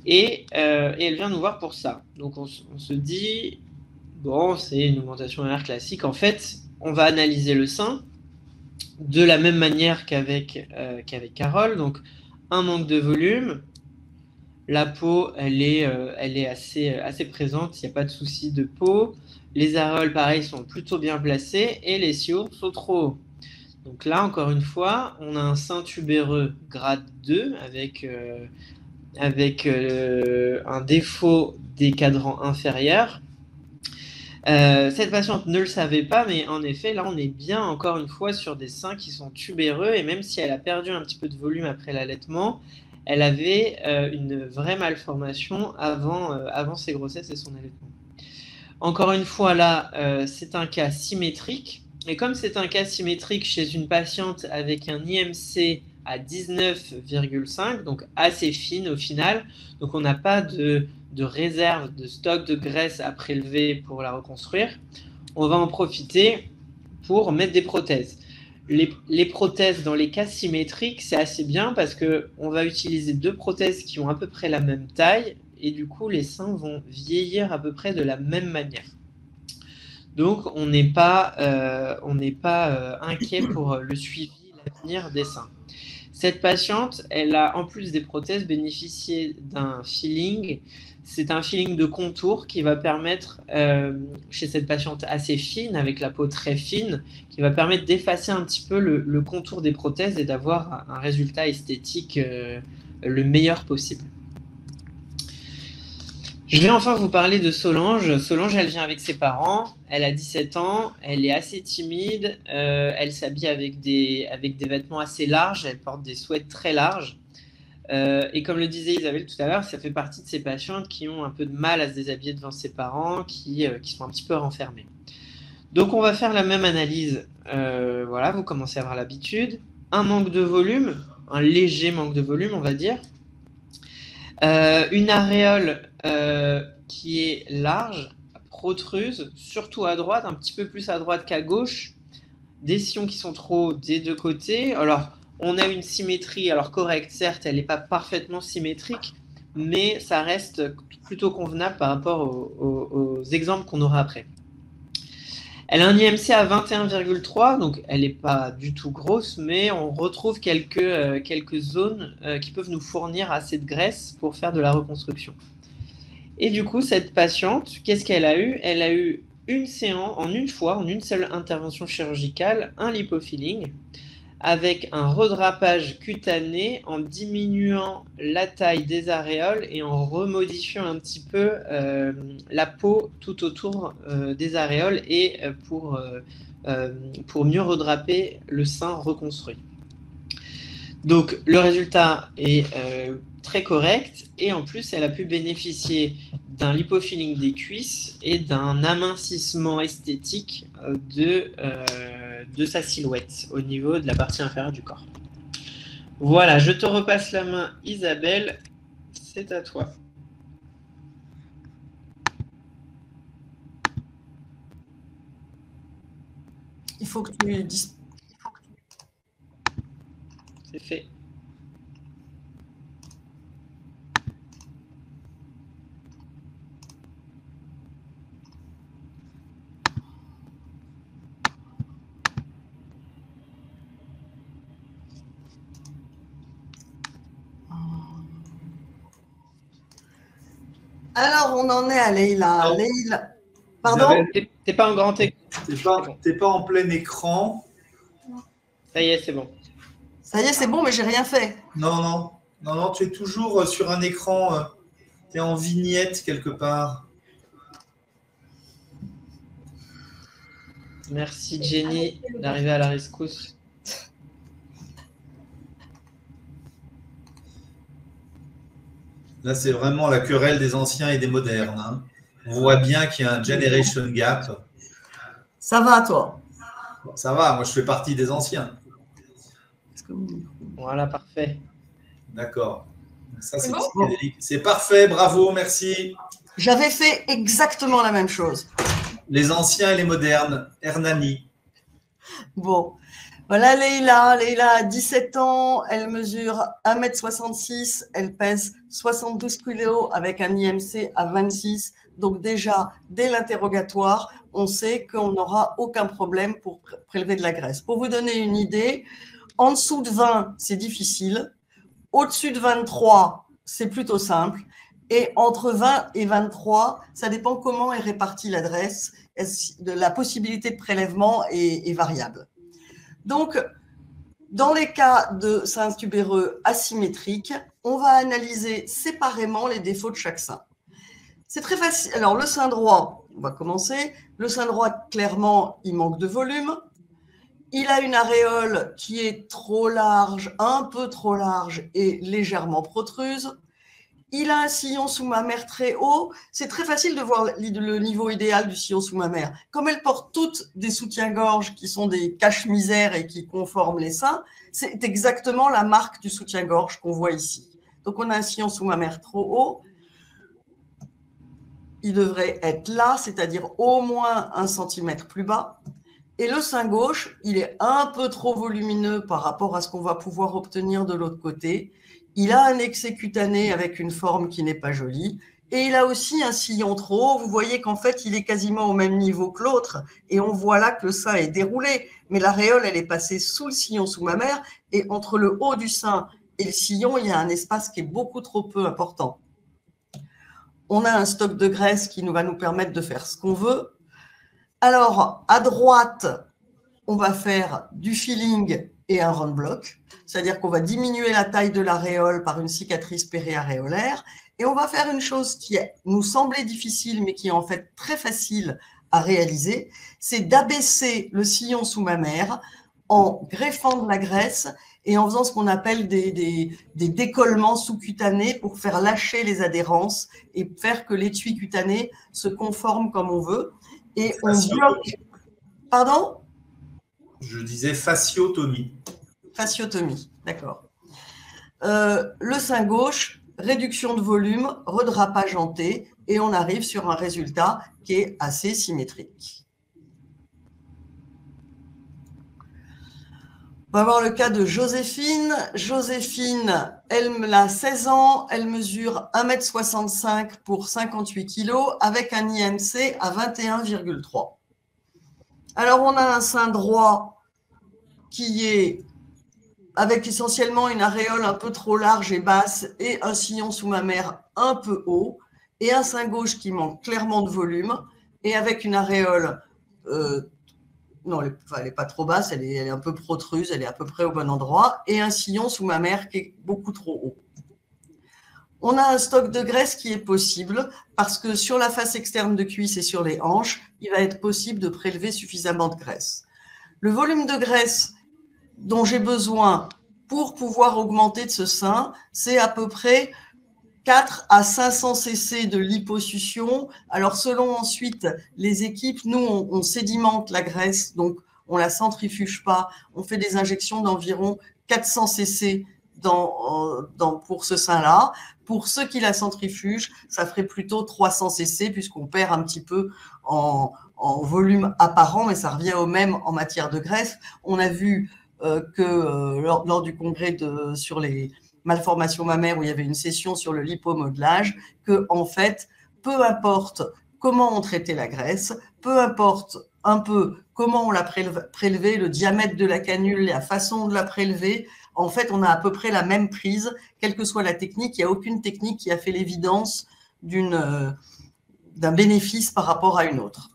B: Et elle vient nous voir pour ça. Donc on se dit, bon, c'est une augmentation mammaire classique. En fait, on va analyser le sein de la même manière qu'avec Carole. Donc un manque de volume. La peau, elle est assez présente, il n'y a pas de souci de peau. Les aréoles, pareil, sont plutôt bien placées et les sillons sont trop hauts. Donc là, encore une fois, on a un sein tubéreux grade 2 avec un défaut des cadrans inférieurs. Cette patiente ne le savait pas, mais en effet, là, on est bien, encore une fois, sur des seins qui sont tubéreux, et même si elle a perdu un petit peu de volume après l'allaitement, elle avait une vraie malformation avant ses grossesses et son allaitement. Encore une fois, là, c'est un cas symétrique, et comme c'est un cas symétrique chez une patiente avec un IMC à 19,5, donc assez fine au final. Donc on n'a pas de réserve, de stock de graisse à prélever pour la reconstruire. On va en profiter pour mettre des prothèses. Les prothèses dans les cas symétriques, c'est assez bien parce qu'on va utiliser 2 prothèses qui ont à peu près la même taille et du coup les seins vont vieillir à peu près de la même manière. Donc on n'est pas inquiet pour le suivi, l'avenir des seins. Cette patiente, elle a en plus des prothèses bénéficié d'un filling. C'est un filling de contour qui va permettre, chez cette patiente assez fine, avec la peau très fine, qui va permettre d'effacer un petit peu le contour des prothèses et d'avoir un résultat esthétique le meilleur possible. Je vais enfin vous parler de Solange. Solange, elle vient avec ses parents, elle a 17 ans, elle est assez timide, elle s'habille avec des vêtements assez larges, elle porte des sweats très larges. Et comme le disait Isabelle tout à l'heure, ça fait partie de ces patientes qui ont un peu de mal à se déshabiller devant ses parents, qui sont un petit peu renfermées. Donc on va faire la même analyse. Voilà, vous commencez à avoir l'habitude. Un manque de volume, un léger manque de volume, on va dire. Une aréole qui est large, protruse, surtout à droite, un petit peu plus à droite qu'à gauche, des sillons qui sont trop hauts des 2 côtés. Alors, on a une symétrie, alors correcte, certes, elle n'est pas parfaitement symétrique, mais ça reste plutôt convenable par rapport aux exemples qu'on aura après. Elle a un IMC à 21,3, donc elle n'est pas du tout grosse, mais on retrouve quelques zones qui peuvent nous fournir assez de graisse pour faire de la reconstruction. Et du coup, cette patiente, qu'est-ce qu'elle a eu? Elle a eu une séance, en une seule intervention chirurgicale, un lipofilling, avec un redrapage cutané en diminuant la taille des aréoles et en remodifiant un petit peu la peau tout autour des aréoles et pour mieux redraper le sein reconstruit. Donc le résultat est très correct et en plus elle a pu bénéficier d'un lipofilling des cuisses et d'un amincissement esthétique de sa silhouette au niveau de la partie inférieure du corps. Voilà, je te repasse la main Isabelle, c'est à toi.
E: Il faut que tu dises.
B: C'est fait.
E: Alors, on en est à Leïla.
C: Non.
E: Leïla. Pardon?
C: Isabelle,
B: T'es pas en grand écran.
C: t'es pas en plein écran.
B: Ça y est, c'est bon.
E: Ça y est, c'est bon, mais j'ai rien fait.
C: Non, tu es toujours sur un écran. Tu es en vignette quelque part.
B: Merci Jenny d'arriver à la rescousse.
C: Là, c'est vraiment la querelle des anciens et des modernes, hein. On voit bien qu'il y a un generation gap.
E: Ça va, toi?
C: Bon, ça va, moi je fais partie des anciens.
B: Voilà, parfait.
C: D'accord. Ça,
D: C'est bon
C: psychédélique. C'est parfait, bravo, merci.
E: J'avais fait exactement la même chose.
C: Les anciens et les modernes, Hernani.
E: Bon, voilà Leïla. Leïla a 17 ans, elle mesure 1,66 m, elle pèse 72 kg avec un IMC à 26. Donc déjà, dès l'interrogatoire, on sait qu'on n'aura aucun problème pour prélever de la graisse. Pour vous donner une idée, en dessous de 20, c'est difficile. Au-dessus de 23, c'est plutôt simple. Et entre 20 et 23, ça dépend comment est répartie la graisse. La possibilité de prélèvement est variable. Donc, dans les cas de sein tubéreux asymétrique, on va analyser séparément les défauts de chaque sein. C'est très facile. Alors, le sein droit, on va commencer. Le sein droit, clairement, il manque de volume. Il a une aréole qui est trop large, un peu trop large et légèrement protruse. Il a un sillon sous-mammaire très haut. C'est très facile de voir le niveau idéal du sillon sous-mammaire. Comme elles portent toutes des soutiens-gorge qui sont des cache-misère et qui conforment les seins, c'est exactement la marque du soutien-gorge qu'on voit ici. Donc, on a un sillon sous-mammaire trop haut. Il devrait être là, c'est-à-dire au moins 1 cm plus bas. Et le sein gauche, il est un peu trop volumineux par rapport à ce qu'on va pouvoir obtenir de l'autre côté. Il a un excès cutané avec une forme qui n'est pas jolie. Et il a aussi un sillon trop haut. Vous voyez qu'en fait, il est quasiment au même niveau que l'autre. Et on voit là que le sein est déroulé. Mais l'aréole, elle est passée sous le sillon sous-mammaire. Et entre le haut du sein et le sillon, il y a un espace qui est beaucoup trop peu important. On a un stock de graisse qui va nous permettre de faire ce qu'on veut. Alors, à droite, on va faire du filling et un round block, c'est-à-dire qu'on va diminuer la taille de l'aréole par une cicatrice périaréolaire et on va faire une chose qui nous semblait difficile mais qui est en fait très facile à réaliser, c'est d'abaisser le sillon sous-mammaire en greffant de la graisse et en faisant ce qu'on appelle des décollements sous-cutanés pour faire lâcher les adhérences et faire que l'étui cutané se conforme comme on veut. Et on bloque. Pardon?
C: Je disais fasciotomie.
E: Fasciotomie, d'accord. Le sein gauche, réduction de volume, redrapage hanté, et on arrive sur un résultat qui est assez symétrique. On va voir le cas de Joséphine. Joséphine, elle a 16 ans, elle mesure 1,65 m pour 58 kg avec un IMC à 21,3. Alors, on a un sein droit qui est avec essentiellement une aréole un peu trop large et basse et un sillon sous-mammaire un peu haut et un sein gauche qui manque clairement de volume et avec une aréole non, elle n'est pas trop basse, elle est un peu protruse, elle est à peu près au bon endroit, et un sillon sous-mammaire qui est beaucoup trop haut. On a un stock de graisse qui est possible parce que sur la face externe de cuisse et sur les hanches, il va être possible de prélever suffisamment de graisse. Le volume de graisse dont j'ai besoin pour pouvoir augmenter de ce sein, c'est à peu près 4 à 500 cc de liposuction. Alors, selon ensuite les équipes, nous, on sédimente la graisse, donc on ne la centrifuge pas. On fait des injections d'environ 400 cc pour ce sein-là. Pour ceux qui la centrifugent, ça ferait plutôt 300 cc puisqu'on perd un petit peu en volume apparent, mais ça revient au même en matière de graisse. On a vu que lors du congrès sur les malformations mammaires où il y avait une session sur le lipomodelage, que en fait, peu importe comment on traitait la graisse, peu importe un peu comment on l'a prélevée, le diamètre de la canule, la façon de la prélever, en fait, on a à peu près la même prise, quelle que soit la technique. Il n'y a aucune technique qui a fait l'évidence d'un bénéfice par rapport à une autre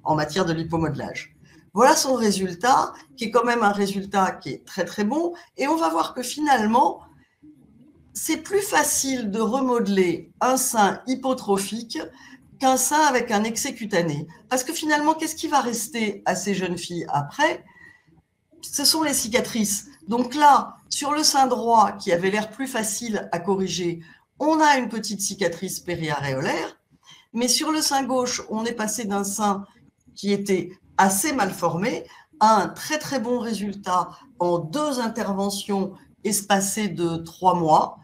E: en matière de lipomodelage. Voilà son résultat, qui est quand même un résultat qui est très très bon. Et on va voir que finalement, c'est plus facile de remodeler un sein hypotrophique qu'un sein avec un excès cutané. Parce que finalement, qu'est-ce qui va rester à ces jeunes filles après? Ce sont les cicatrices. Donc là, sur le sein droit, qui avait l'air plus facile à corriger, on a une petite cicatrice périaréolaire. Mais sur le sein gauche, on est passé d'un sein qui était assez mal formé à un très très bon résultat en 2 interventions espacées de 3 mois,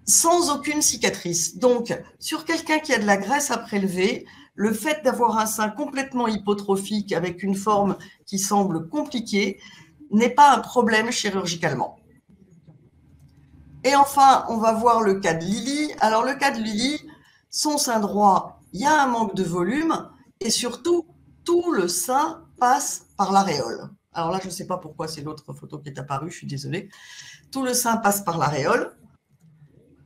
E: sans aucune cicatrice. Donc, sur quelqu'un qui a de la graisse à prélever, le fait d'avoir un sein complètement hypotrophique avec une forme qui semble compliquée n'est pas un problème chirurgicalement. Et enfin, on va voir le cas de Lily. Alors, le cas de Lily, son sein droit, il y a un manque de volume et surtout, tout le sein passe par l'aréole. Alors là, je ne sais pas pourquoi c'est l'autre photo qui est apparue, je suis désolée. Tout le sein passe par l'aréole.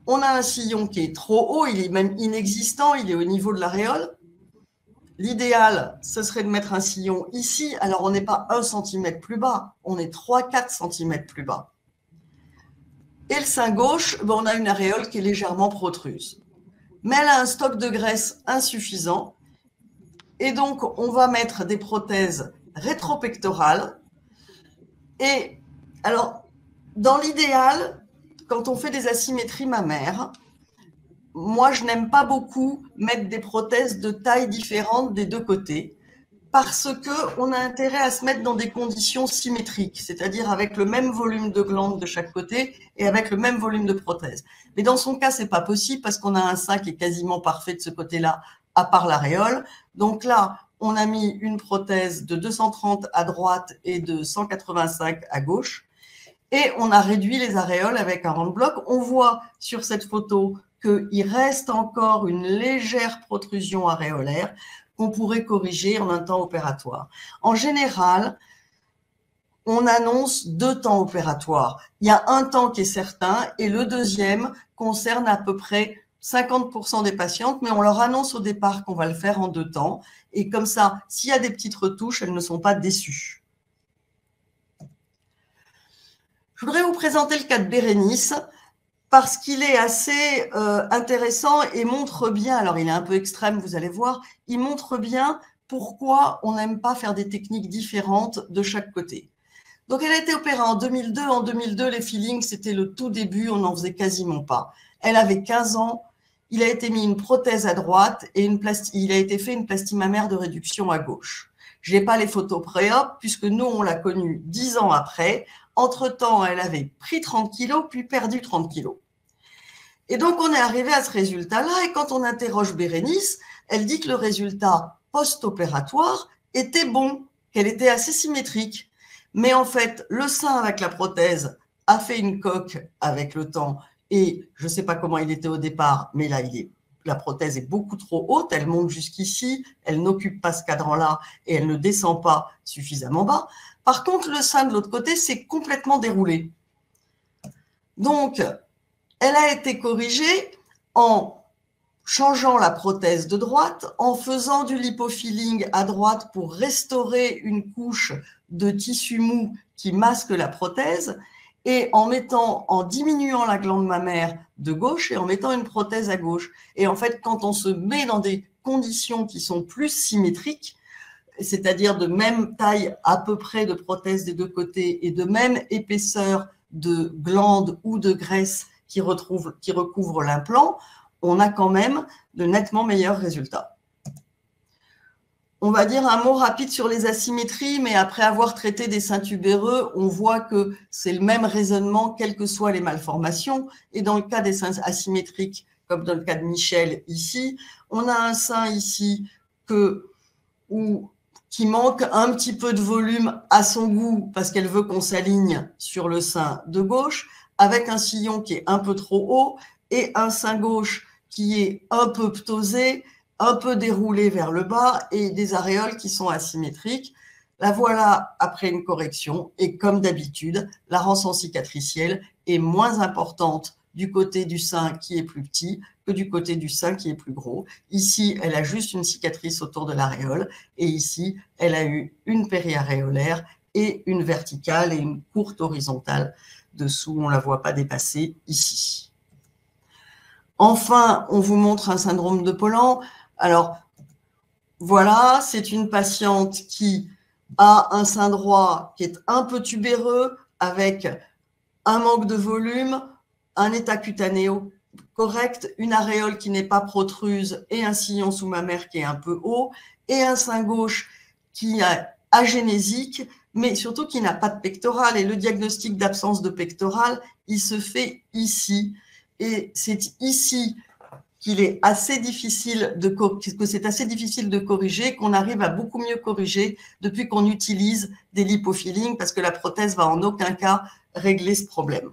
E: On a un sillon qui est trop haut, il est même inexistant, il est au niveau de l'aréole. L'idéal, ce serait de mettre un sillon ici. Alors, on n'est pas 1 cm plus bas, on est 3-4 cm plus bas. Et le sein gauche, on a une aréole qui est légèrement protruse. Mais elle a un stock de graisse insuffisant. Et donc, on va mettre des prothèses rétropectorales. Et alors, dans l'idéal, quand on fait des asymétries mammaires, moi, je n'aime pas beaucoup mettre des prothèses de taille différente des 2 côtés parce qu'on a intérêt à se mettre dans des conditions symétriques, c'est-à-dire avec le même volume de glandes de chaque côté et avec le même volume de prothèse. Mais dans son cas, ce n'est pas possible parce qu'on a un sein qui est quasiment parfait de ce côté-là, à part l'aréole. Donc là, on a mis une prothèse de 230 à droite et de 185 à gauche. Et on a réduit les aréoles avec un round block. On voit sur cette photo qu'il reste encore une légère protrusion aréolaire qu'on pourrait corriger en un temps opératoire. En général, on annonce 2 temps opératoires. Il y a un temps qui est certain et le deuxième concerne à peu près 50% des patientes, mais on leur annonce au départ qu'on va le faire en 2 temps. Et comme ça, s'il y a des petites retouches, elles ne sont pas déçues. Je voudrais vous présenter le cas de Bérénice parce qu'il est assez intéressant et montre bien, alors il est un peu extrême, vous allez voir, il montre bien pourquoi on n'aime pas faire des techniques différentes de chaque côté. Donc, elle a été opérée en 2002. En 2002, les fillings, c'était le tout début, on n'en faisait quasiment pas. Elle avait 15 ans, il a été mis une prothèse à droite et il a été fait une plastie mammaire de réduction à gauche. Je n'ai pas les photos pré-op puisque nous, on l'a connue 10 ans après. Entre-temps, elle avait pris 30 kilos, puis perdu 30 kilos. Et donc, on est arrivé à ce résultat-là. Et quand on interroge Bérénice, elle dit que le résultat post-opératoire était bon, qu'elle était assez symétrique. Mais en fait, le sein avec la prothèse a fait une coque avec le temps. Et je ne sais pas comment il était au départ, mais là, la prothèse est beaucoup trop haute. Elle monte jusqu'ici, elle n'occupe pas ce cadran-là et elle ne descend pas suffisamment bas. Par contre, le sein de l'autre côté s'est complètement déroulé. Donc, elle a été corrigée en changeant la prothèse de droite, en faisant du lipofilling à droite pour restaurer une couche de tissu mou qui masque la prothèse et en diminuant la glande mammaire de gauche et en mettant une prothèse à gauche. Et en fait, quand on se met dans des conditions qui sont plus symétriques, c'est-à-dire de même taille à peu près de prothèse des 2 côtés et de même épaisseur de glande ou de graisse qui recouvre l'implant, on a quand même de nettement meilleurs résultats. On va dire un mot rapide sur les asymétries, mais après avoir traité des seins tubéreux, on voit que c'est le même raisonnement, quelles que soient les malformations. Et dans le cas des seins asymétriques, comme dans le cas de Michel ici, on a un sein ici qui manque un petit peu de volume à son goût, parce qu'elle veut qu'on s'aligne sur le sein de gauche, avec un sillon qui est un peu trop haut, et un sein gauche qui est un peu ptosé, un peu déroulé vers le bas et des aréoles qui sont asymétriques. La voilà après une correction et comme d'habitude, la rançon cicatricielle est moins importante du côté du sein qui est plus petit que du côté du sein qui est plus gros. Ici, elle a juste une cicatrice autour de l'aréole et ici, elle a eu une périaréolaire et une verticale et une courte horizontale dessous. On ne la voit pas dépasser ici. Enfin, on vous montre un syndrome de Pollan. Alors, voilà, c'est une patiente qui a un sein droit qui est un peu tubéreux, avec un manque de volume, un état cutanéo correct, une aréole qui n'est pas protruse et un sillon sous-mammaire qui est un peu haut, et un sein gauche qui est agénésique, mais surtout qui n'a pas de pectoral. Et le diagnostic d'absence de pectoral, il se fait ici. Et c'est ici qu'il est assez difficile que c'est assez difficile de corriger, qu'on arrive à beaucoup mieux corriger depuis qu'on utilise des lipofillings, parce que la prothèse va en aucun cas régler ce problème.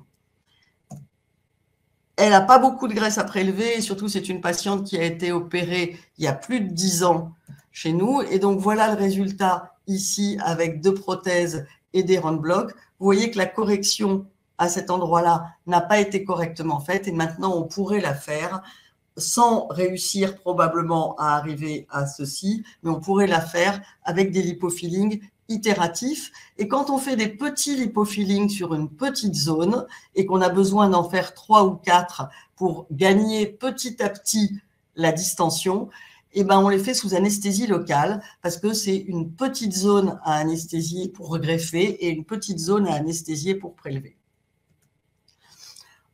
E: Elle n'a pas beaucoup de graisse à prélever, et surtout c'est une patiente qui a été opérée il y a plus de 10 ans chez nous, et donc voilà le résultat ici avec 2 prothèses et des round blocks. Vous voyez que la correction à cet endroit-là n'a pas été correctement faite, et maintenant on pourrait la faire sans réussir probablement à arriver à ceci, mais on pourrait la faire avec des lipofillings itératifs. Et quand on fait des petits lipofillings sur une petite zone et qu'on a besoin d'en faire 3 ou 4 pour gagner petit à petit la distension, eh ben on les fait sous anesthésie locale, parce que c'est une petite zone à anesthésier pour regreffer et une petite zone à anesthésier pour prélever.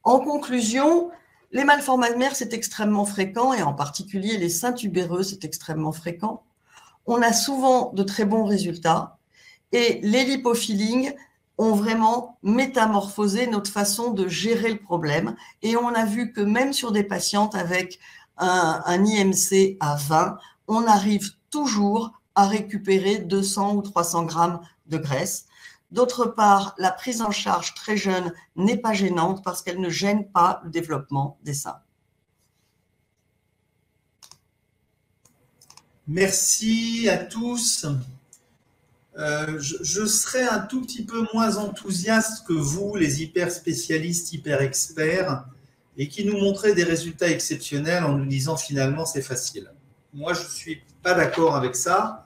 E: En conclusion, les malformations mammaires, c'est extrêmement fréquent, et en particulier les seins tubéreux, c'est extrêmement fréquent. On a souvent de très bons résultats, et les lipofillings ont vraiment métamorphosé notre façon de gérer le problème. Et on a vu que même sur des patientes avec un IMC à 20, on arrive toujours à récupérer 200 ou 300 grammes de graisse. D'autre part, la prise en charge très jeune n'est pas gênante parce qu'elle ne gêne pas le développement des seins.
C: Merci à tous. Je serais un tout petit peu moins enthousiaste que vous, les hyper spécialistes, hyper experts, et qui nous montraient des résultats exceptionnels en nous disant finalement c'est facile. Moi, je ne suis pas d'accord avec ça.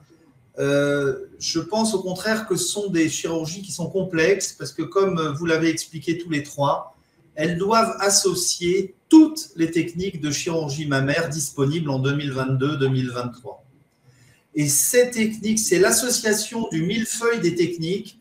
C: Je pense au contraire que ce sont des chirurgies qui sont complexes, parce que comme vous l'avez expliqué tous les trois, elles doivent associer toutes les techniques de chirurgie mammaire disponibles en 2022-2023. Et ces techniques, c'est l'association du millefeuille des techniques,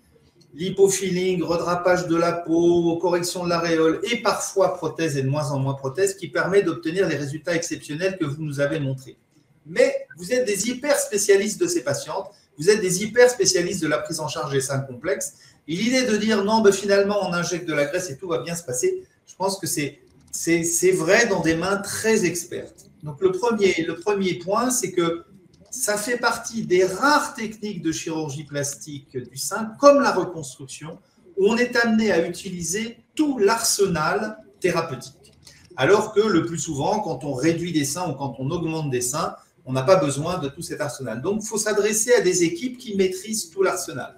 C: lipofilling, redrapage de la peau, correction de l'aréole et parfois prothèse et de moins en moins prothèse, qui permet d'obtenir les résultats exceptionnels que vous nous avez montrés. Mais vous êtes des hyper spécialistes de ces patientes, vous êtes des hyper spécialistes de la prise en charge des seins complexes. Et l'idée de dire non, ben finalement on injecte de la graisse et tout va bien se passer, je pense que c'est vrai dans des mains très expertes. Donc le premier point, c'est que ça fait partie des rares techniques de chirurgie plastique du sein, comme la reconstruction, où on est amené à utiliser tout l'arsenal thérapeutique. Alors que le plus souvent, quand on réduit des seins ou quand on augmente des seins, on n'a pas besoin de tout cet arsenal. Donc, il faut s'adresser à des équipes qui maîtrisent tout l'arsenal.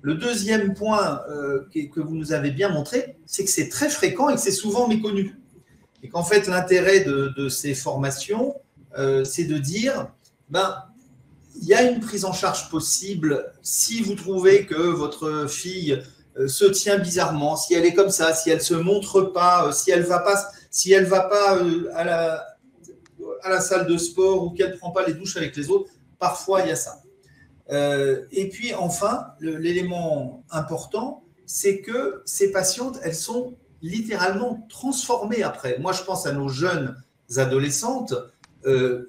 C: Le deuxième point que vous nous avez bien montré, c'est que c'est très fréquent et que c'est souvent méconnu. Et qu'en fait, l'intérêt de ces formations, c'est de dire, il y a une prise en charge possible si vous trouvez que votre fille se tient bizarrement, si elle est comme ça, si elle ne se montre pas, si elle ne va pas à la salle de sport ou qu'elle ne prend pas les douches avec les autres. Parfois, il y a ça. Et puis, enfin, l'élément important, c'est que ces patientes, elles sont littéralement transformées après. Moi, je pense à nos jeunes adolescentes.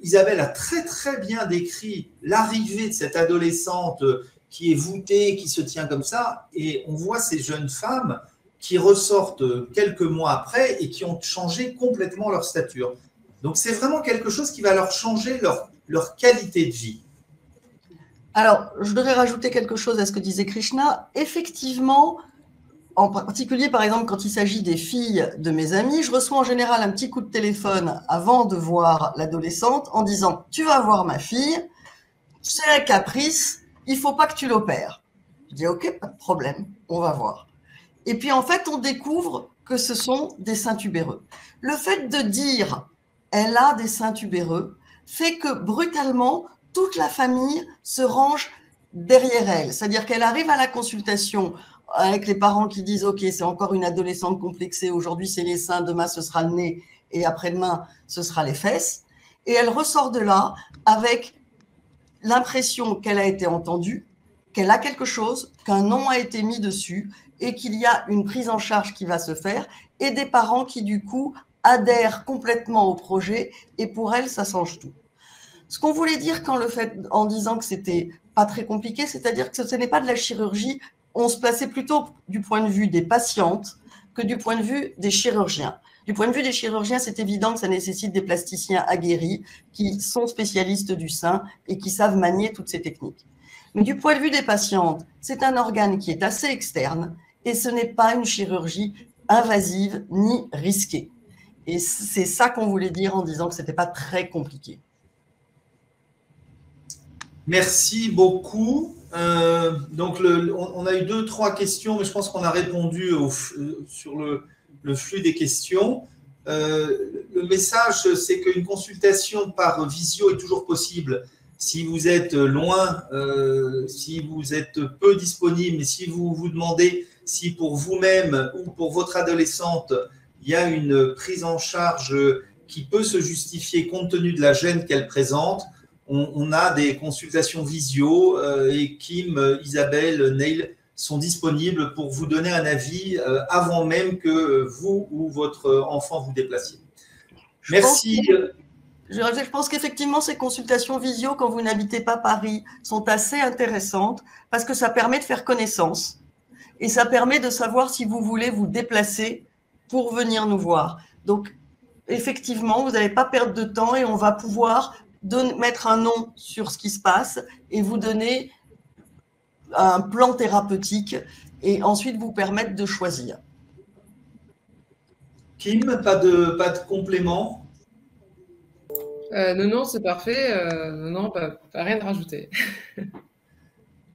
C: Isabelle a très très bien décrit l'arrivée de cette adolescente qui est voûtée, qui se tient comme ça, et on voit ces jeunes femmes qui ressortent quelques mois après et qui ont changé complètement leur stature. Donc c'est vraiment quelque chose qui va leur changer leur qualité de vie.
E: Alors, je voudrais rajouter quelque chose à ce que disait Krishna. Effectivement, en particulier, par exemple, quand il s'agit des filles de mes amis, je reçois en général un petit coup de téléphone avant de voir l'adolescente en disant « Tu vas voir ma fille, c'est un caprice, il ne faut pas que tu l'opères. » Je dis « Ok, pas de problème, on va voir. » Et puis, en fait, on découvre que ce sont des seins tubéreux. Le fait de dire « Elle a des seins tubéreux » fait que, brutalement, toute la famille se range derrière elle. C'est-à-dire qu'elle arrive à la consultation avec les parents qui disent « Ok, c'est encore une adolescente complexée, aujourd'hui c'est les seins, demain ce sera le nez et après-demain ce sera les fesses ». Et elle ressort de là avec l'impression qu'elle a été entendue, qu'elle a quelque chose, qu'un nom a été mis dessus et qu'il y a une prise en charge qui va se faire et des parents qui du coup adhèrent complètement au projet et pour elle ça change tout. Ce qu'on voulait dire en disant que c'était pas très compliqué, c'est-à-dire que ce n'est pas de la chirurgie, on se plaçait plutôt du point de vue des patientes que du point de vue des chirurgiens. Du point de vue des chirurgiens, c'est évident que ça nécessite des plasticiens aguerris qui sont spécialistes du sein et qui savent manier toutes ces techniques. Mais du point de vue des patientes, c'est un organe qui est assez externe et ce n'est pas une chirurgie invasive ni risquée. Et c'est ça qu'on voulait dire en disant que ce n'était pas très compliqué.
C: Merci beaucoup. Donc, on a eu 2-3 questions, mais je pense qu'on a répondu sur le flux des questions. Le message, c'est qu'une consultation par visio est toujours possible. Si vous êtes loin, si vous êtes peu disponible, mais si vous vous demandez si pour vous-même ou pour votre adolescente, il y a une prise en charge qui peut se justifier compte tenu de la gêne qu'elle présente, on a des consultations visio et Kim, Isabelle, Neil sont disponibles pour vous donner un avis avant même que vous ou votre enfant vous déplaciez. Merci.
E: Je pense qu'effectivement, ces consultations visio, quand vous n'habitez pas Paris, sont assez intéressantes parce que ça permet de faire connaissance et ça permet de savoir si vous voulez vous déplacer pour venir nous voir. Donc, effectivement, vous n'allez pas perdre de temps et on va pouvoir mettre un nom sur ce qui se passe et vous donner un plan thérapeutique et ensuite vous permettre de choisir.
C: Kim, pas de complément?
D: Non, c'est parfait. Non, pas rien à rajouter.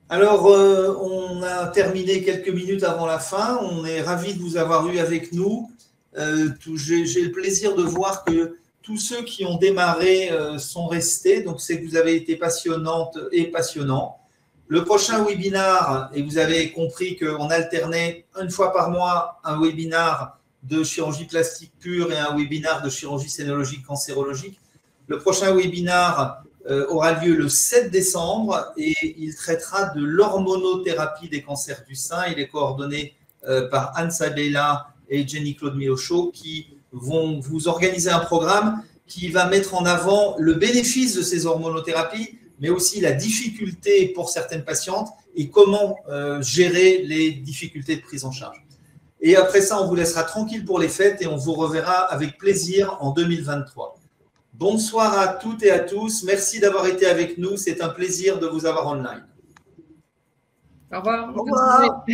C: Alors, on a terminé quelques minutes avant la fin. On est ravis de vous avoir eu avec nous. J'ai le plaisir de voir que tous ceux qui ont démarré sont restés. Donc, c'est que vous avez été passionnantes et passionnants. Le prochain webinar, et vous avez compris qu'on alternait une fois par mois un webinar de chirurgie plastique pure et un webinar de chirurgie sénologique cancérologique. Le prochain webinar aura lieu le 7 décembre et il traitera de l'hormonothérapie des cancers du sein. Il est coordonné par Anne Sabella et Jenny-Claude Miochaud qui vont vous organiser un programme qui va mettre en avant le bénéfice de ces hormonothérapies, mais aussi la difficulté pour certaines patientes et comment gérer les difficultés de prise en charge. Et après ça, on vous laissera tranquille pour les fêtes et on vous reverra avec plaisir en 2023. Bonsoir à toutes et à tous. Merci d'avoir été avec nous. C'est un plaisir de vous avoir online.
D: Au revoir.
E: Au revoir.